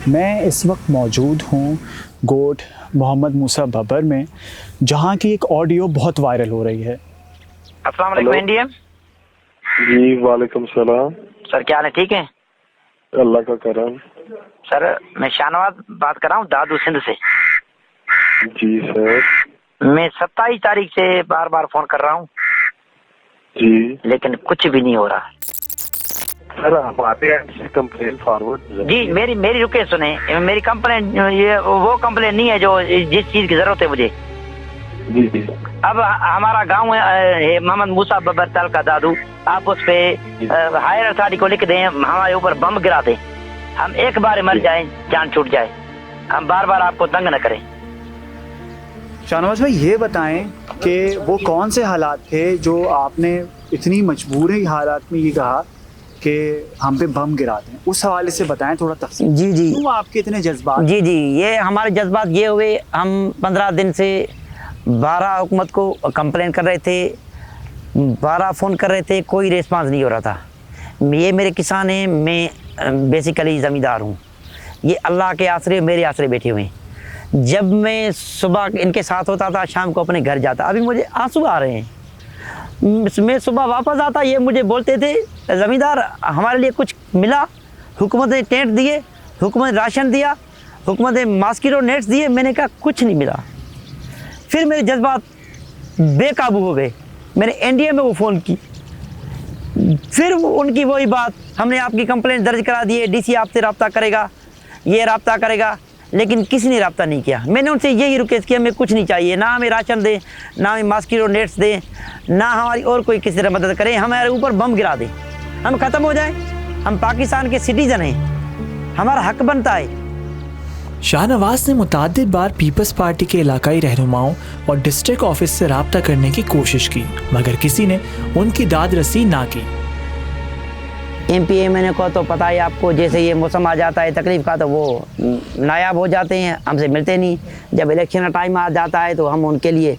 मैं इस वक्त मौजूद हूँ गोठ मोहम्मद मूसा बबर में, जहाँ की एक ऑडियो बहुत वायरल हो रही है। अस्सलाम वालेकुम इंडिया। जी वालेकुम सलाम। सर क्या हाल है, ठीक है? अल्लाह का करम। सर मैं शाहनवाज बात कर रहा हूँ दादू सिंध से। जी सर। मैं 27 तारीख से बार बार फोन कर रहा हूँ जी लेकिन कुछ भी नहीं हो रहा। सर हमारे यहाँ कंप्लेन फॉरवर्ड। जी मेरी रुके सुने, मेरी कंप्लेन ये वो कंप्लेन नहीं है जो जिस चीज की जरूरत है मुझे। जी जी। अब हमारा गांव है मोहम्मद मूसा बबर ताल का दादू, आप उस पे हायर अथॉरिटी को लिख दें हमारे ऊपर बम गिरा दें, हम एक बार मर जाएं जान छूट जाए, हम बार बार आपको तंग न करें। शाहनवाज भाई ये बताएं कि वो कौन से हालात थे जो आपने इतनी मजबूरी हालात में ये कहा कि हम पे बम गिरा दें, उस हवाले से बताएं थोड़ा तफसील। जी जी क्यों आपके इतने जज्बात? जी जी ये हमारे जज्बात ये हुए, हम 15 दिन से 12 हुकूमत को कंप्लेन कर रहे थे, 12 फ़ोन कर रहे थे, कोई रिस्पांस नहीं हो रहा था। ये मेरे किसान हैं, मैं बेसिकली ज़मींदार हूँ, ये अल्लाह के आसरे मेरे आसरे बैठे हुए हैं। जब मैं सुबह इनके साथ होता था शाम को अपने घर जाता, अभी मुझे आंसू आ रहे हैं। मैं सुबह वापस आता, ये मुझे बोलते थे ज़मींदार हमारे लिए कुछ मिला, हुकूमत ने टेंट दिए, हुकूमत ने राशन दिया, हुकूमत ने मॉस्किटो नेट्स दिए। मैंने कहा कुछ नहीं मिला। फिर मेरे जज्बात बेकाबू हो गए, मैंने एनडीए में वो फ़ोन की, फिर उनकी वही बात, हमने आपकी कंप्लेंट दर्ज करा दी है, डीसी आपसे रब्ता करेगा, ये रब्ता करेगा, लेकिन किसी ने रब्ता नहीं किया। मैंने उनसे यही रिक्वेस्ट किया, हमें कुछ नहीं चाहिए, ना हमें राशन दें, ना हमें मॉस्किटो नेट्स दें, ना हमारी और कोई किसी तरह मदद करे, हमारे ऊपर बम गिरा दें, हम ख़त्म हो जाएं। हम पाकिस्तान के सिटीज़न हैं, हमारा हक बनता है। शाहनवाज ने मुतअद्दिद बार पीपल्स पार्टी के इलाकाई रहनुमाओं और डिस्ट्रिक्ट ऑफिस से रब्ता करने की कोशिश की, मगर किसी ने उनकी दाद रसी ना की। MPA को तो पता है आपको, जैसे ये मौसम आ जाता है तकलीफ़ का तो वो नायाब हो जाते हैं, हमसे मिलते नहीं। जब इलेक्शन का टाइम आ जाता है तो हम उनके लिए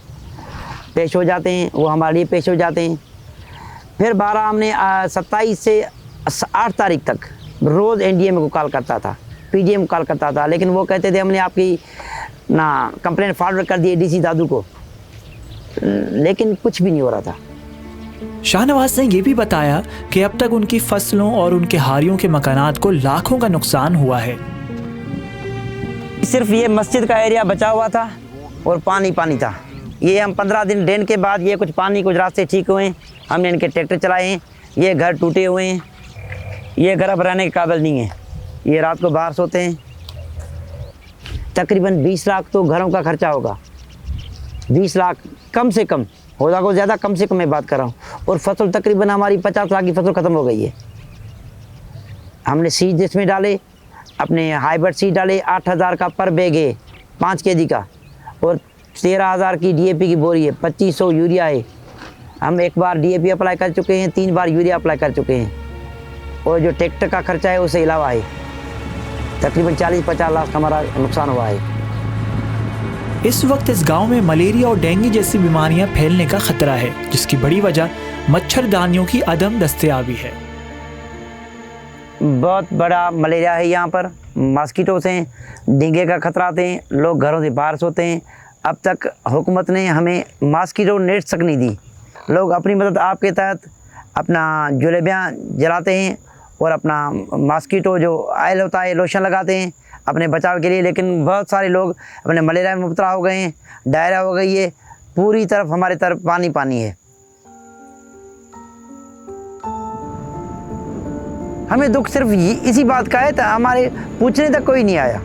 पेश हो जाते हैं, वो हमारे लिए पेश हो जाते हैं। फिर 12 हमने 27 से 8 तारीख तक रोज़ NDA को कॉल करता था, PDM कॉल करता था, लेकिन वो कहते थे हमने आपकी ना कंप्लेंट फॉरवर्ड कर दी DC दादू को, लेकिन कुछ भी नहीं हो रहा था। शाहनवाज ने यह भी बताया कि अब तक उनकी फसलों और उनके हारियों के मकानात को लाखों का नुकसान हुआ है। सिर्फ ये मस्जिद का एरिया बचा हुआ था और पानी पानी था। ये हम 15 दिन ड्रेन के बाद ये कुछ पानी कुछ रास्ते ठीक हुए हैं, हमने इनके ट्रैक्टर चलाए हैं, ये घर टूटे हुए हैं, ये घर अब रहने के काबिल नहीं है, ये रात को बाहर सोते हैं। तकरीबन 20 लाख तो घरों का खर्चा होगा, 20 लाख कम से कम होगा, को ज़्यादा कम से कम मैं बात कर रहा हूँ। और फसल तकरीबन हमारी 50 लाख की फसल ख़त्म हो गई है। हमने सीड इसमें डाले, अपने हाइब्रिड सीड डाले, 8,000 का पर बैग है 5 kg का, और 13,000 की DAP की बोरी है, 2500 यूरिया है। हम एक बार DAP अप्लाई कर चुके हैं, 3 बार यूरिया अप्लाई कर चुके हैं, और जो ट्रैक्टर का खर्चा है उससे अलावा है तकरीबन 40-50 लाख का हमारा नुकसान हुआ है। इस वक्त इस गांव में मलेरिया और डेंगू जैसी बीमारियां फैलने का खतरा है, जिसकी बड़ी वजह मच्छरदानियों की अदम दस्तयाबी है। बहुत बड़ा मलेरिया है यहाँ पर, मॉस्किटो से डेंगू का खतरा थे, लोग घरों से बाहर सोते हैं। अब तक हुकूमत ने हमें मॉस्किटो नेट्स तक नहीं दी। लोग अपनी मदद आपके तहत अपना जुलेबियाँ जलाते हैं और अपना मॉस्किटो जो ऑयल होता है लोशन लगाते हैं अपने बचाव के लिए, लेकिन बहुत सारे लोग अपने मलेरिया में मुब्तला हो गए हैं, डायरिया हो गई है, पूरी तरफ हमारे तरफ पानी पानी है। हमें दुख सिर्फ इसी बात का है, तो हमारे पूछने तक कोई नहीं आया।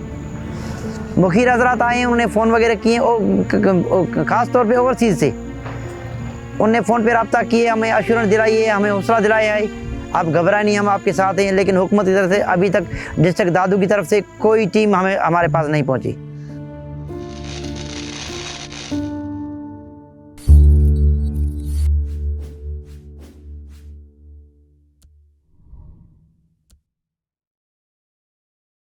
मुखीर हजरात आए हैं, उन्होंने फ़ोन वगैरह किए, और ख़ास तौर पे ओवरसीज़ से उनने फ़ोन पे रब्ता किए, हमें अश्योरेंस दिलाई है, हमें हौसला दिलाया है, आप घबराए नहीं, हम आपके साथ हैं। लेकिन हुकूमत की तरफ से अभी तक डिस्ट्रिक्ट दादू की तरफ से कोई टीम हमारे पास नहीं पहुंची।